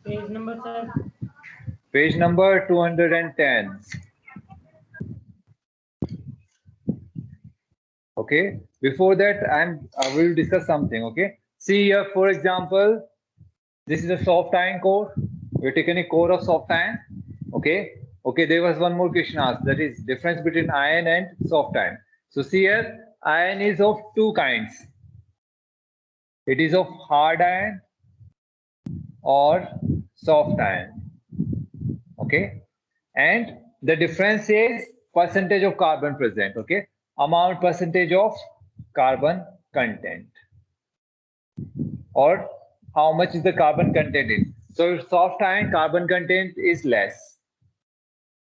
Page number, sir. Page number 210. Okay. Before that, I will discuss something. Okay. See here, for example, this is a soft iron core. We're taking a core of soft iron. Okay. Okay. There was one more question asked. That is difference between iron and soft iron. So see here, iron is of two kinds. It is of hard iron or soft iron. Okay, and the difference is percentage of carbon present. Okay, amount percentage of carbon content, or how much is the carbon content in. So soft iron carbon content is less.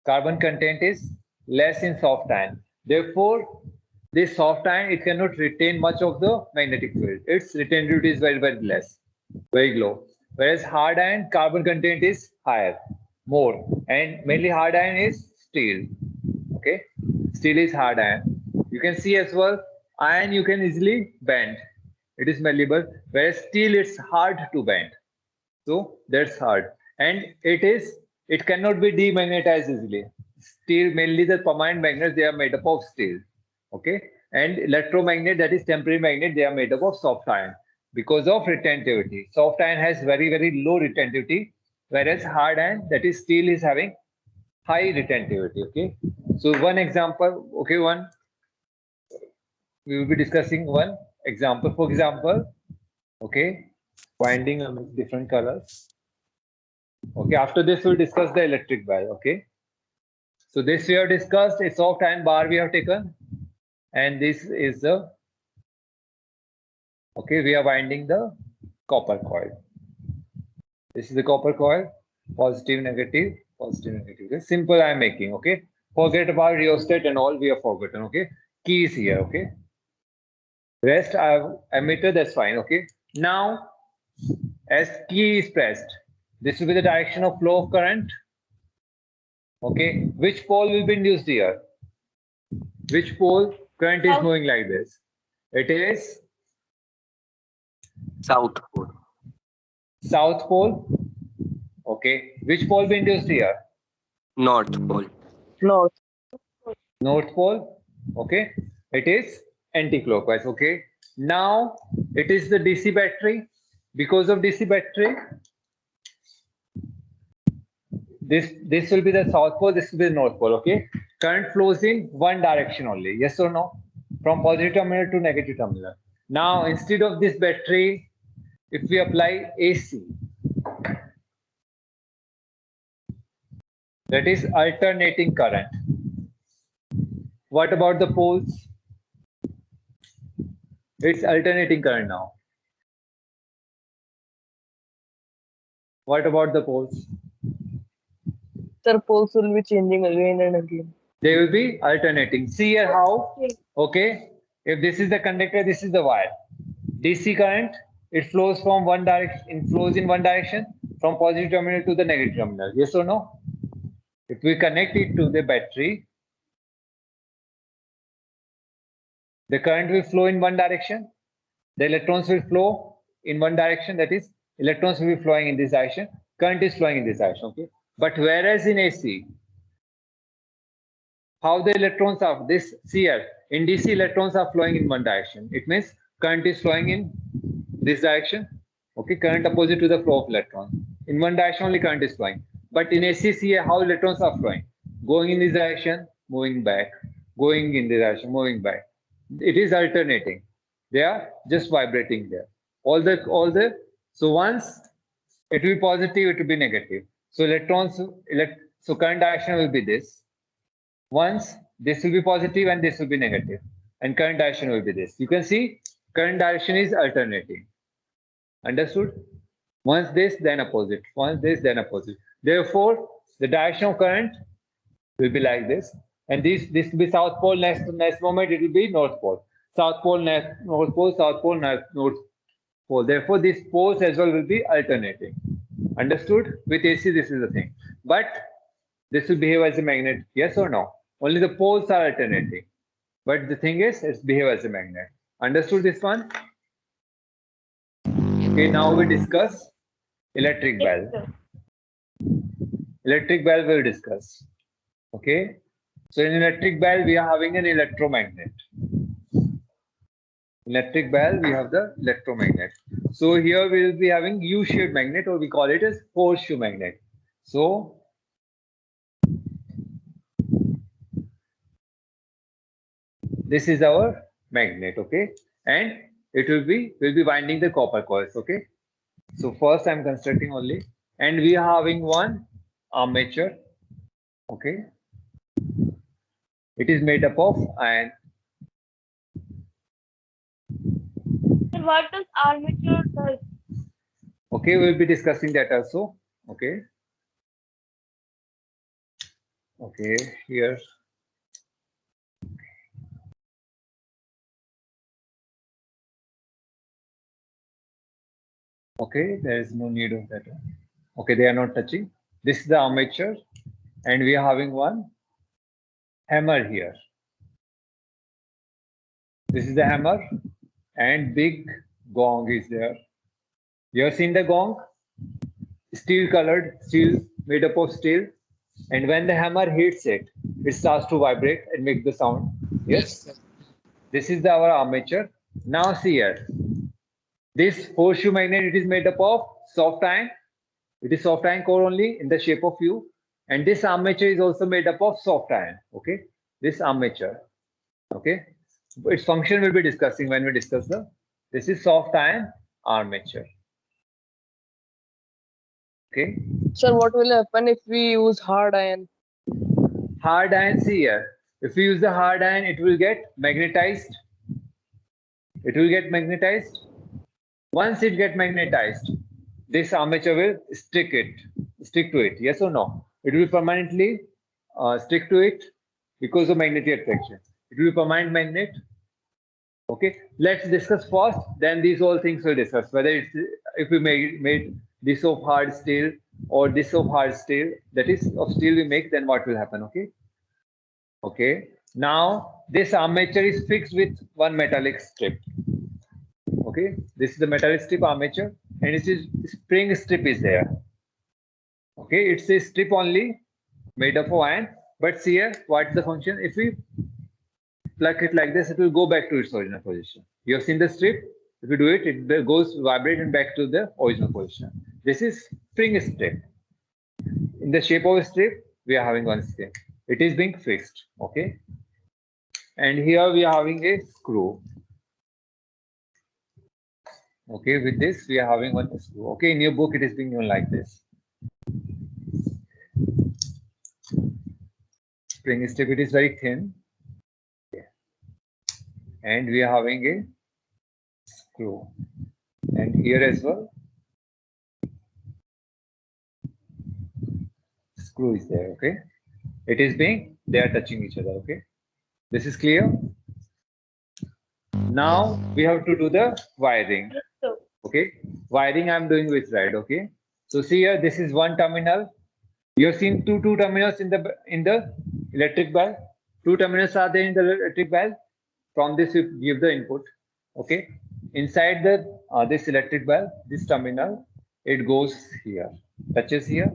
Carbon content is less in soft iron. Therefore, this soft iron it cannot retain much of the magnetic field. Its retentivity is very less, very low. Whereas hard iron carbon content is higher, more, and mainly hard iron is steel. Okay, steel is hard iron. You can see as well, iron you can easily bend. It is malleable, whereas steel it's hard to bend. So that's hard, and it cannot be demagnetized easily. Steel, mainly the permanent magnets, they are made up of steel. Okay, and electromagnet, that is temporary magnet, they are made up of soft iron because of retentivity. Soft iron has very low retentivity, whereas hard iron, that is steel, is having high retentivity. Okay, so one example. Okay, one we will be discussing one example. For example, okay, winding different colors. Okay, after this we'll discuss the electric wire. Okay, so this we have discussed a soft iron bar we have taken, and this is the okay, we are winding the copper coil. This is the copper coil, positive, negative, positive, negative. Okay? Simple I am making. Okay, forget about rheostat and all we have forgotten. Okay, key is here. Okay, rest I have emitter, that's fine. Okay, now as key is pressed, this will be the direction of flow of current. Okay, which pole will be induced here? Which pole current is moving like this? It is South Pole. south pole. Okay, which pole be induced here? North Pole. North. North pole. Okay, it is anti-clockwise. Okay, now it is the DC battery. Because of DC battery, this will be the south pole, this will be the north pole. Okay, current flows in one direction only. Yes or no? From positive terminal to negative terminal. Now instead of this battery, if we apply AC, that is alternating current. What about the poles? It's alternating current now. What about the poles? Sir, poles will be changing again and again. They will be alternating. See here how? Okay. If this is the conductor, this is the wire. DC current, it flows from one direction, it flows in one direction from positive terminal to the negative terminal. Yes or no? If we connect it to the battery, the current will flow in one direction. The electrons will flow in one direction. That is, electrons will be flowing in this direction. Current is flowing in this direction. Okay. But whereas in AC, how the electrons are this here in DC, electrons are flowing in one direction. It means current is flowing in this direction. Okay, current opposite to the flow of electrons. In one direction only current is flowing. But in AC, see how electrons are flowing, going in this direction, moving back, going in this direction, moving back. It is alternating. They are just vibrating there. So once it will be positive, it will be negative. So so current direction will be this. Once this will be positive and this will be negative, and current direction will be this. You can see current direction is alternating. Understood? Once this, then opposite. Once this, then opposite. Therefore, the direction of current will be like this. And this will be south pole. Next moment, it will be north pole. South pole, north pole, south pole, north pole. Therefore, these poles as well will be alternating. Understood? With AC, this is the thing. But this will behave as a magnet. Yes or no? Only the poles are alternating. But the thing is, it's behave as a magnet. Understood this one? Okay, now we discuss electric Yes, bell. sir. Electric bell we'll discuss. Okay. So in electric bell, we are having an electromagnet. Electric bell, we have the electromagnet. So here we will be having U-shaped magnet, or we call it as horseshoe magnet. So this is our magnet, okay? And we'll be winding the copper coils, okay? So first I'm constructing only, and we are having one armature, okay? It is made up of iron. Sir, what does armature does? Okay, we'll be discussing that also. Okay. Okay, here. Okay, there is no need of that. Okay, they are not touching. This is the armature, and we are having one hammer here. This is the hammer, and big gong is there. You have seen the gong? Steel colored, steel made up of steel. And when the hammer hits it, it starts to vibrate and make the sound. Yes? This is our armature. Now see here. This horseshoe magnet, it is made up of soft iron. It is soft iron core only in the shape of U. And this armature is also made up of soft iron. Okay. This armature. Okay. Its function we'll be discussing when we discuss the. This is soft iron armature. Okay. Sir, what will happen if we use hard iron? Hard iron, see here. If we use the hard iron, it will get magnetized. It will get magnetized. Once it get magnetized, this armature will stick to it. Yes or no? It will permanently stick to it because of magnetic attraction. It will be permanent magnet. Okay. Let's discuss first. Then these all things will discuss whether it's if we made this of hard steel or this of hard steel. That is of steel we make. Then what will happen? Okay. Okay. Now this armature is fixed with one metallic strip. Okay, this is the metallic strip armature, and it is spring strip is there. Okay, it's a strip only made up of iron. But see here, what is the function? If we pluck it like this, it will go back to its original position. You have seen the strip. If you do it, it goes vibrating back to the original position. This is spring strip. In the shape of a strip, we are having one strip. It is being fixed. Okay, and here we are having a screw. Okay, with this we are having one screw. Okay, in your book it is being given like this. Spring strip, it is very thin. Okay. And we are having a screw. And here as well, screw is there. Okay, it is being, they are touching each other. Okay, this is clear. Now we have to do the wiring. Yes, sir. Okay, wiring I'm doing with red. Okay, so see here, this is one terminal. You have seen two terminals in the electric bulb. Two terminals are there in the electric bulb. From this you give the input. Okay, inside the this electric bulb, this terminal, it goes here, touches here.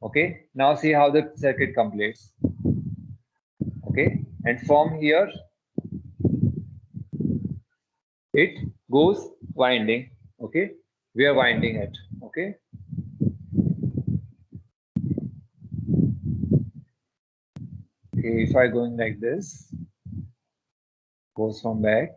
Okay, now see how the circuit completes. Okay, and from here it goes winding. Okay, we are winding it. Okay, okay, if I going like this, goes from back,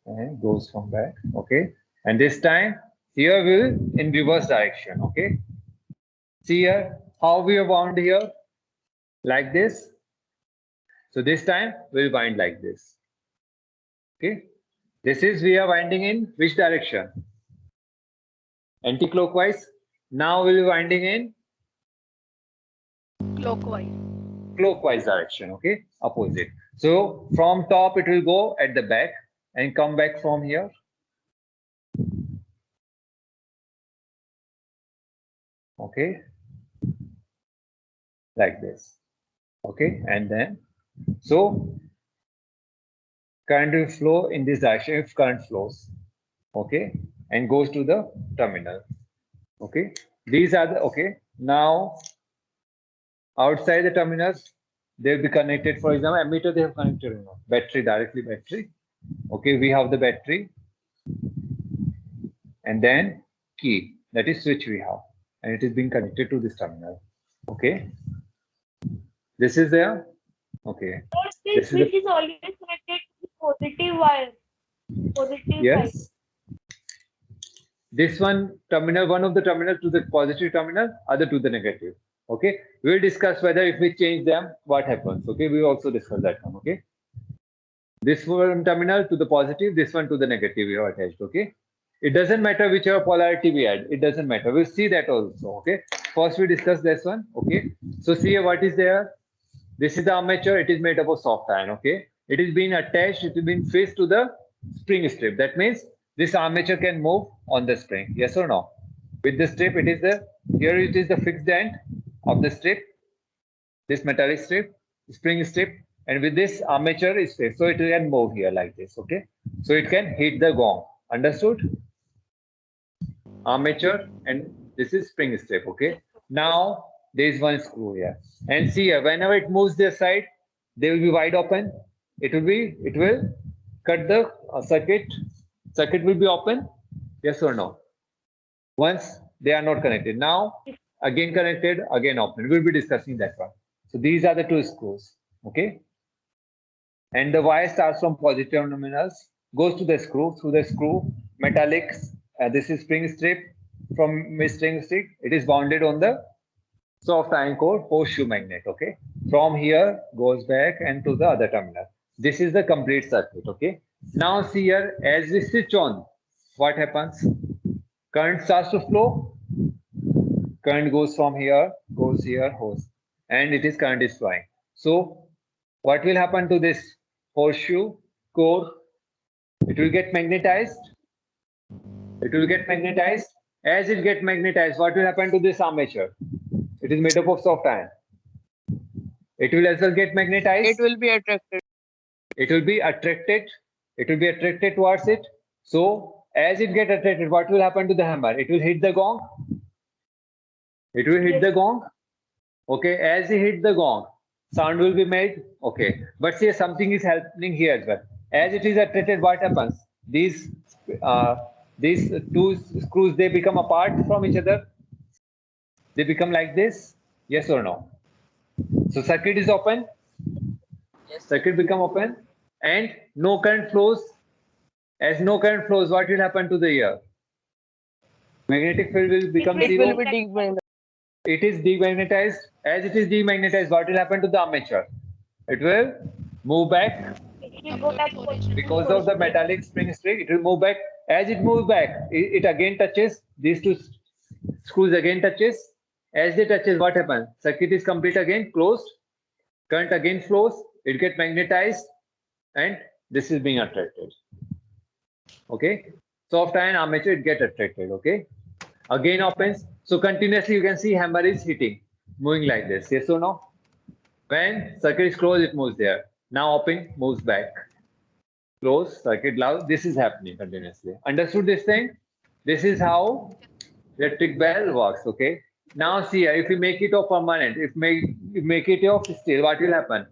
and goes from back. Okay, and this time here will in reverse direction. Okay, see here how we are wound here, like this. So this time we'll wind like this. Okay, this is we are winding in which direction? Anti-clockwise. Now we'll be winding in clockwise direction. Okay, opposite. So from top it will go at the back and come back from here. Okay, like this. Okay, and then so current will flow in this direction if current flows. Okay, and goes to the terminal. Okay, these are the, okay, now outside the terminals, they'll be connected. For example, ammeter they have connected, you know, battery, directly battery. Okay, we have the battery, and then key, that is switch we have, and it is being connected to this terminal. Okay, this is there. Okay, This switch is always connected to the positive wire. Positive yes. side. This one terminal, one of the terminal to the positive terminal, other to the negative. Okay, we'll discuss whether if we change them, what happens. Okay, we also discuss that one. Okay, this one terminal to the positive, this one to the negative we have attached. Okay, it doesn't matter whichever polarity we add, it doesn't matter. We'll see that also. Okay, first we discuss this one. Okay, so see here what is there. This is the armature. It is made up of soft iron. Okay, it is being attached, it is being fixed to the spring strip. That means this armature can move on the spring. Yes or no? With the strip, it is the, here it is the fixed end of the strip, this metallic strip, spring strip, and with this armature is fixed, so it can move here like this. Okay, so it can hit the gong. Understood? Armature, and this is spring strip. Okay, now there is one screw here, and see here, whenever it moves this side, they will be wide open. It will cut the circuit. Circuit will be open. Yes or no? Once they are not connected. Now again connected, again open. We'll be discussing that one. So these are the two screws. Okay, and the wire starts from positive terminals, goes to the screw, through the screw, metallics. This is spring strip. From spring strip, it is bounded on the soft iron core horseshoe magnet. Okay, from here goes back and to the other terminal. This is the complete circuit. Okay, now see here, as we switch on, what happens? Current starts to flow. Current goes from here, goes here, goes, and it is current is flowing. So what will happen to this horseshoe core? It will get magnetized. It will get magnetized. As it gets magnetized, what will happen to this armature? It is made up of soft iron. It will as well get magnetized. It will be attracted. It will be attracted. It will be attracted towards it. So as it gets attracted, what will happen to the hammer? It will hit the gong. It will hit the gong. Okay, as it hit the gong, sound will be made. Okay, but see, something is happening here as well. As it is attracted, what happens? These two screws, they become apart from each other. They become like this. Yes or no? So circuit is open. Yes. Circuit become open, and no current flows. As no current flows, what will happen to the ear? Magnetic field will become It It zero. will be demagnetized. It is demagnetized. As it is demagnetized, what will happen to the armature? It will move back It will go back positive. because of the metallic spring strip. It will move back. As it moves back, it again touches. These two screws again touches. As they touches, what happens? Circuit is complete again, closed. Current again flows. It gets magnetized, and this is being attracted. Okay, soft iron armature, it get attracted. Okay, again opens. So continuously you can see hammer is hitting, moving like this. Yes or no? When circuit is closed, it moves there. Now open, moves back. Close, circuit loud. This is happening continuously. Understood this thing? This is how electric bell works. Okay. Now see, if we make it of permanent, if make it of steel, what will happen?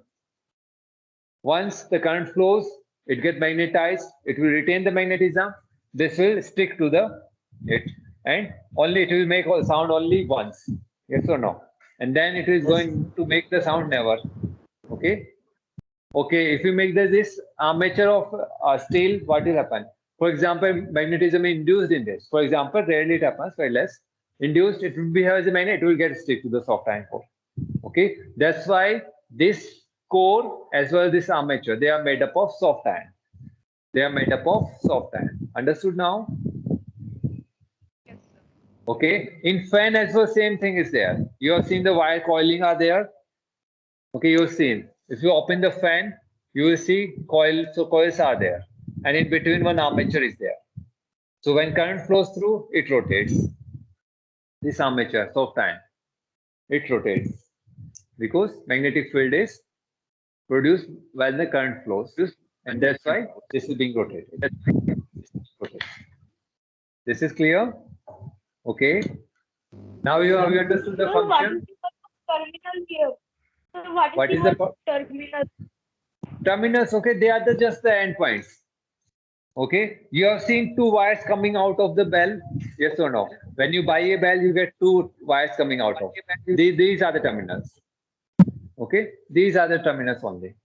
Once the current flows, it gets magnetized. It will retain the magnetism. This will stick to it, and only it will make sound only once. Yes or no? And then it is going to make the sound never. Okay. Okay. If you make this armature of steel, what will happen? For example, magnetism is induced in this. For example, rarely it happens, very less. Induced, it will behave as a magnet. It will get stick to the soft iron core. Okay. That's why this core as well as this armature, they are made up of soft iron. They are made up of soft iron. Understood now? Yes, sir. Okay. In fan as well, same thing is there. You have seen the wire coiling are there. Okay, you've seen. If you open the fan, you will see coils. So coils are there, and in between one armature is there. So when current flows through, it rotates. This armature, soft iron, it rotates because magnetic field is produced when the current flows, and that's why this is being rotated. This is clear? Okay. Now you have understood the So what function. is the terminal here? So What is the the terminal? terminals? Okay, they are just the endpoints. Okay, you have seen two wires coming out of the bell. Yes or no? When you buy a bell, you get two wires coming out of. These are the terminals. Okay, these are the terminals only.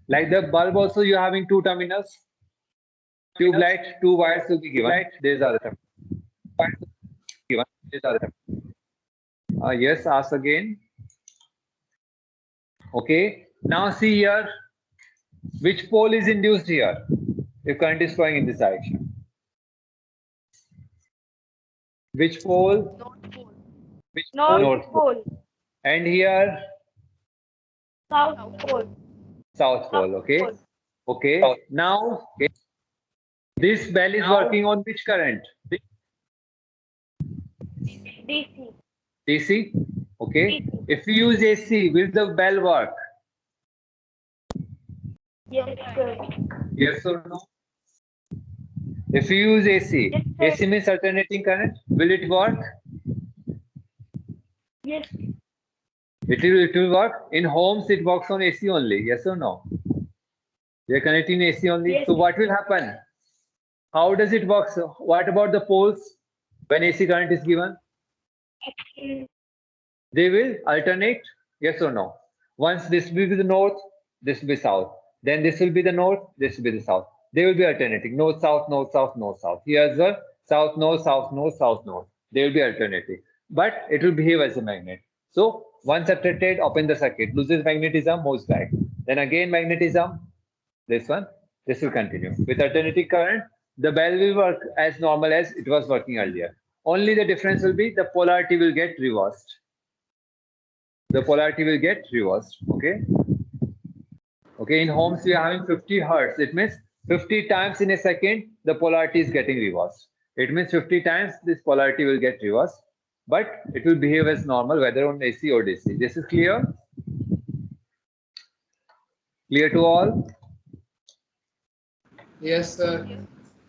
Like the bulb also, you're having two terminals. Tube light, two wires will be given. These are the terminals. These are the terminals. Yes, ask again. Okay, now see here, which pole is induced here? If current is flowing in this direction. Which pole? Which pole? North pole. And here, South pole. south pole. Okay. Okay. Now, this bell is working on which current? DC. DC. Okay. DC. If you use AC, will the bell work? Yes, sir. Yes or no? If you use AC, Yes, sir. AC means alternating current. Will it work? Yes. It will work. In homes, it works on AC only. Yes or no? You're connecting AC only. Yes. So what will happen? How does it work? So what about the poles when AC current is given? Actually, They will alternate. Yes or no? Once this will be the north, this will be south. Then this will be the north, this will be the south. They will be alternating. North, south, north, south, north, south. Here as well. South, north, south, north, south, north. They will be alternating. But it will behave as a magnet. So once attracted, open the circuit, loses magnetism, moves back. Then again magnetism, this one, this will continue. With alternating current, the bell will work as normal as it was working earlier. Only the difference will be the polarity will get reversed. The polarity will get reversed. Okay. Okay. In homes, we are having 50 hertz. It means 50 times in a second, the polarity is getting reversed. It means 50 times this polarity will get reversed, but it will behave as normal whether on AC or DC. This is clear? Clear to all? Yes, sir.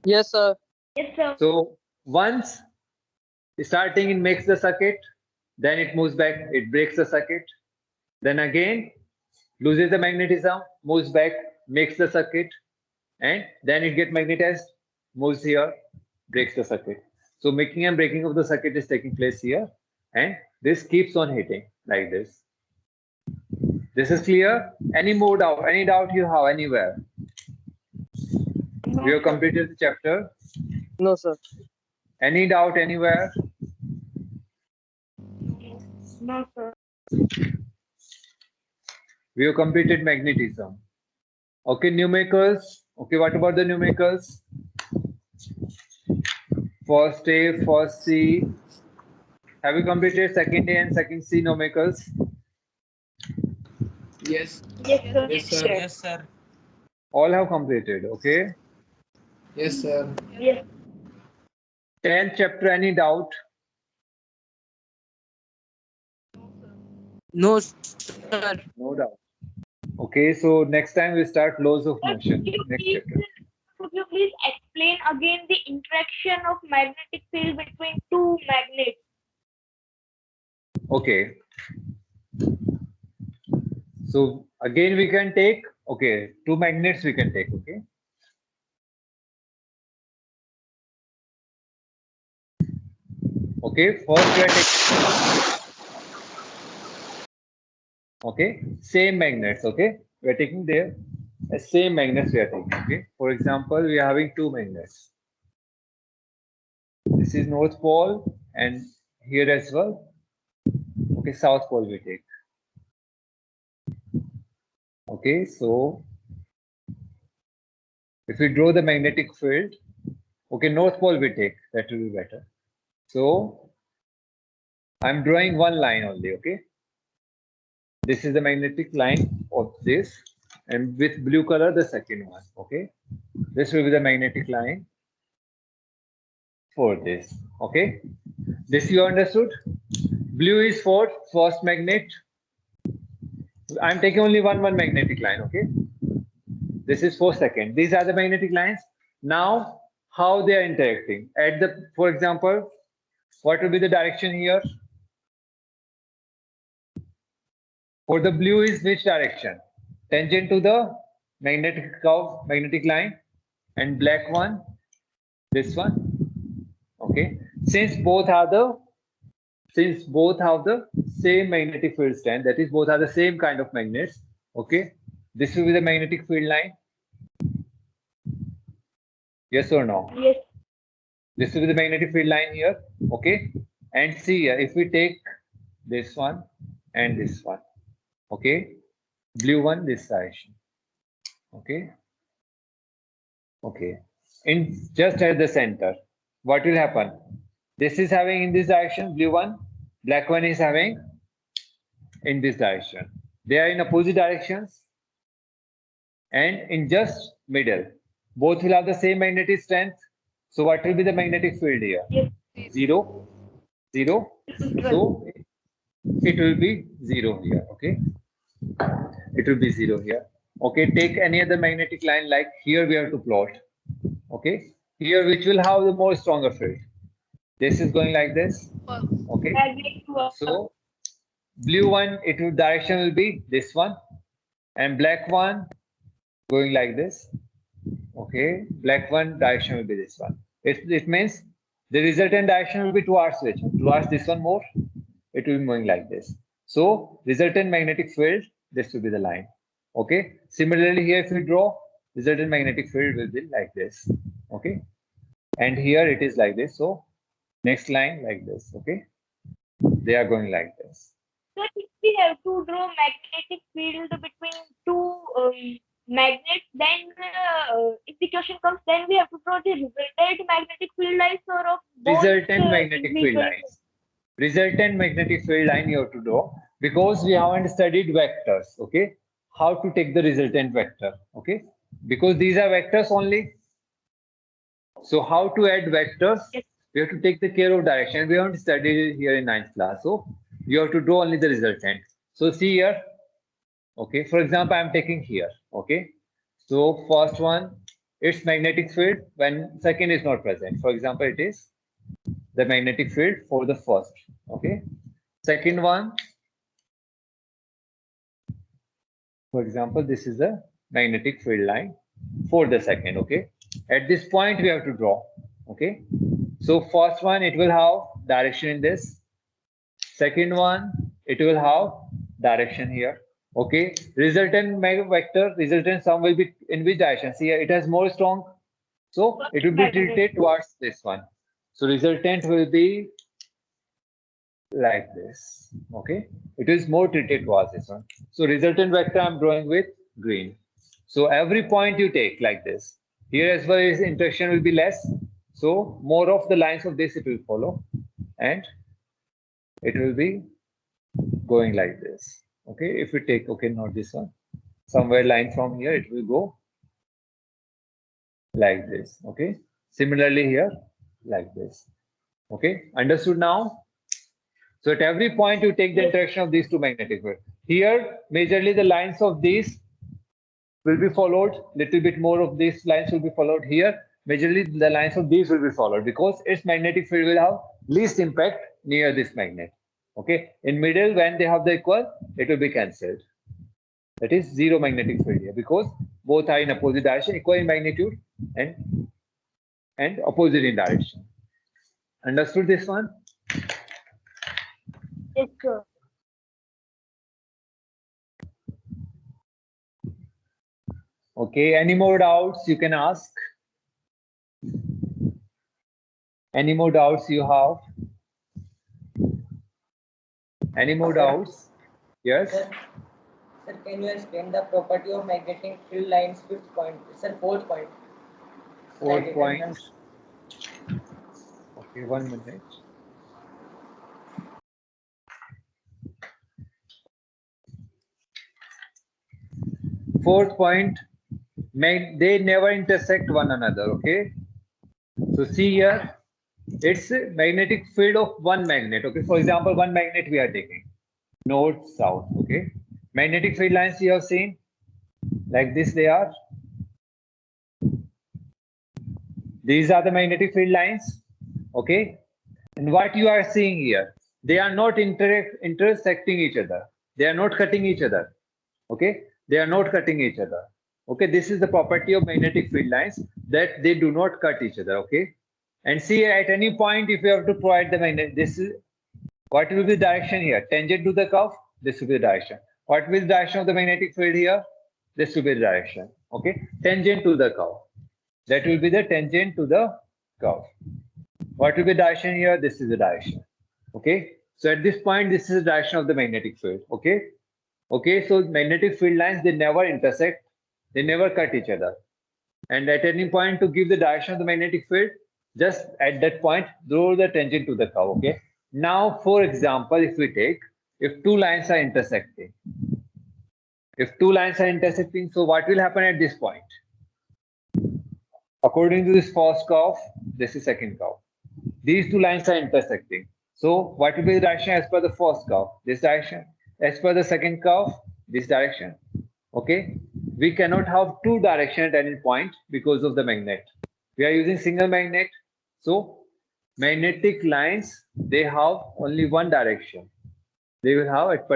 Yes, sir. yes, sir. So once starting, it makes the circuit, then it moves back, it breaks the circuit, then again loses the magnetism, moves back, makes the circuit, and then it gets magnetized, moves here, breaks the circuit. So making and breaking of the circuit is taking place here, and this keeps on hitting like this. This is clear? Any more doubt? Any doubt you have anywhere? We have completed the chapter. No, sir. Any doubt anywhere? No, sir. We have completed magnetism. Okay, numericals. Okay, what about the numericals? First A, first C. Have you completed second A and second C numericals? Yes. Yes, sir. Yes, sir. Yes, sir. All have completed. Okay. Yes, sir. Yes. 10th chapter, any doubt? No, sir. No doubt. Okay, so next time we start laws of Sir, motion. Next chapter. could you please explain again the interaction of magnetic field between two magnets? Okay. So again we can take, okay, two magnets we can take, okay. Okay, first we are taking, okay, same magnets, okay. We are taking there, same magnets we are taking, okay. For example, we are having two magnets. This is North Pole and here as well. Okay, South Pole we take. Okay, so if we draw the magnetic field, okay, North Pole we take, that will be better. So I'm drawing one line only, okay. This is the magnetic line of this, and with blue color, the second one, okay. This will be the magnetic line for this, okay. This you understood? Blue is for first magnet. I'm taking only one magnetic line, okay. This is for second. These are the magnetic lines. Now, how they are interacting. At the, for example, what will be the direction here? For the blue is which direction? Tangent to the magnetic curve, magnetic line, and black one, this one. Okay. Since both have the same magnetic field strength, that is, both are the same kind of magnets. Okay. This will be the magnetic field line. Yes or no? Yes. This will be the magnetic field line here. Okay. And see here, if we take this one and this one. Okay. Blue one, this direction. Okay. Okay. In just at the center, what will happen? This is having in this direction, blue one, black one is having in this direction. They are in opposite directions, and in just middle, both will have the same magnetic strength. So what will be the magnetic field here? Yes. 0, 0. So it will be 0 here. Okay. It will be 0 here. Okay. Take any other magnetic line, like here we have to plot. Okay. Here, which will have the more stronger field. This is going like this. Okay. Magnetic field. So blue one, it will direction will be this one, and black one going like this. Okay. Black one direction will be this one. It means the resultant direction will be towards which? Towards this one more. It will be going like this. So resultant magnetic field, this will be the line. Okay. Similarly, here if we draw, resultant magnetic field will be like this. Okay. And here it is like this. So next line like this. Okay. They are going like this. So if we have to draw magnetic field between two magnets, then if the question comes, then we have to draw the resultant magnetic field lines or of both Resultant magnetic field individual- lines. Resultant magnetic field line you have to draw, because we haven't studied vectors. Okay. How to take the resultant vector. Okay. Because these are vectors only. So how to add vectors? Yes. We have to take the care of direction. We haven't studied it here in 9th class. So you have to draw only the resultant. So see here. Okay. For example, I'm taking here. Okay. So first one, its magnetic field when second is not present. For example, it is the magnetic field for the first. Okay. Second one, for example, this is the magnetic field line for the second. Okay. At this point, we have to draw. Okay. So first one, it will have direction in this. Second one, it will have direction here. Okay. Resultant vector, resultant sum will be in which direction? See here, it has more strong. So it will be tilted towards this one. So resultant will be like this. Okay. It is more tilted towards this one. So resultant vector I'm drawing with green. So every point you take like this. Here as well as interaction will be less. So more of the lines of this it will follow. And it will be going like this. Okay. If we take, okay, not this one. Somewhere line from here, it will go like this. Okay. Similarly here, like this. Okay. Understood now? So at every point you take the interaction of these two magnetic fields. Here, majorly the lines of these will be followed. Little bit more of these lines will be followed here. Majorly the lines of these will be followed because its magnetic field will have least impact near this magnet. Okay. In middle, when they have the equal, it will be cancelled. That is zero magnetic field here because both are in opposite direction, equal in magnitude and opposite in direction. Understood this one? Yes, sir. Okay, any more doubts you can ask? Any more doubts you have? Any more doubts? Yes? Sir, can you explain the property of magnetic field lines? Fifth point. Sir, fourth point. Fourth point. Okay, 1 minute. Fourth point, they never intersect one another. Okay. So see here, it's a magnetic field of one magnet. Okay. For example, one magnet we are taking, north, south. Okay. Magnetic field lines you have seen, like this they are. These are the magnetic field lines. Okay. And what you are seeing here, they are not intersecting each other. They are not cutting each other. Okay. They are not cutting each other. Okay. This is the property of magnetic field lines, that they do not cut each other. Okay. And see, at any point, if you have to provide the magnet, this is what will be the direction here? Tangent to the curve, this will be the direction. What will be the direction of the magnetic field here? This will be the direction. Okay. Tangent to the curve. That will be the tangent to the curve. What will be the direction here? This is the direction. Okay. So at this point, this is the direction of the magnetic field. Okay. Okay. So magnetic field lines, they never intersect. They never cut each other. And at any point, to give the direction of the magnetic field, just at that point, draw the tangent to the curve. Okay. Now, for example, if we take, if two lines are intersecting, so what will happen at this point? According to this first curve, this is second curve. These two lines are intersecting. So what will be the direction as per the first curve? This direction. As per the second curve, this direction. Okay. We cannot have two directions at any point because of the magnet. We are using single magnet. So magnetic lines, they have only one direction. They will have at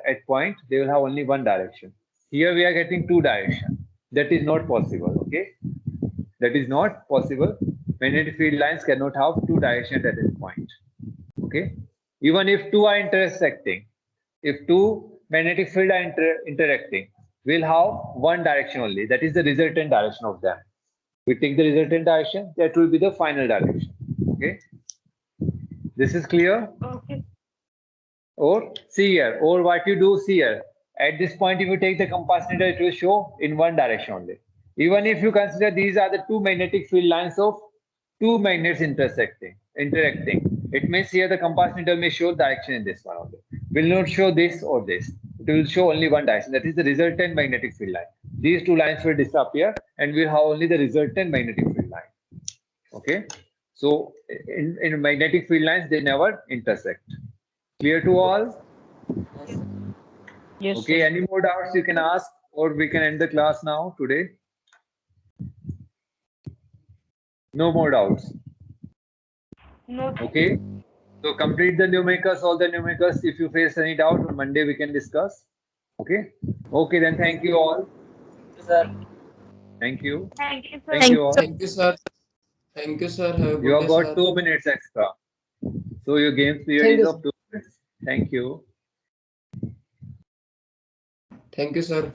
at point, they will have only one direction. Here we are getting two directions. That is not possible. Okay. That is not possible. Magnetic field lines cannot have two directions at this point. Okay. Even if two are intersecting, if two magnetic field are interacting, we'll have one direction only. That is the resultant direction of them. We take the resultant direction, that will be the final direction. Okay. This is clear? Okay. Or see here, or what you do, see here. At this point, if you take the compass needle, it will show in one direction only. Even if you consider these are the two magnetic field lines of two magnets interacting, it means here the compass needle may show direction in this one only. Will not show this or this. It will show only one direction. That is the resultant magnetic field line. These two lines will disappear, and we'll have only the resultant magnetic field line. Okay. So in magnetic field lines, they never intersect. Clear to all? Yes, sir. Yes. Okay. Sir. Any more doubts you can ask, or we can end the class now today. No more doubts. No. Okay. So complete the numericals, all the numericals. If you face any doubt, on Monday we can discuss. Okay. Okay, then thank you all. Sir. Thank you. Thank you, sir. Thank you all. Thank you, sir. Thank you, sir. Have a good You have day, got sir. 2 minutes extra. So your game period Thank is you. of 2 minutes. Thank you. Thank you, sir.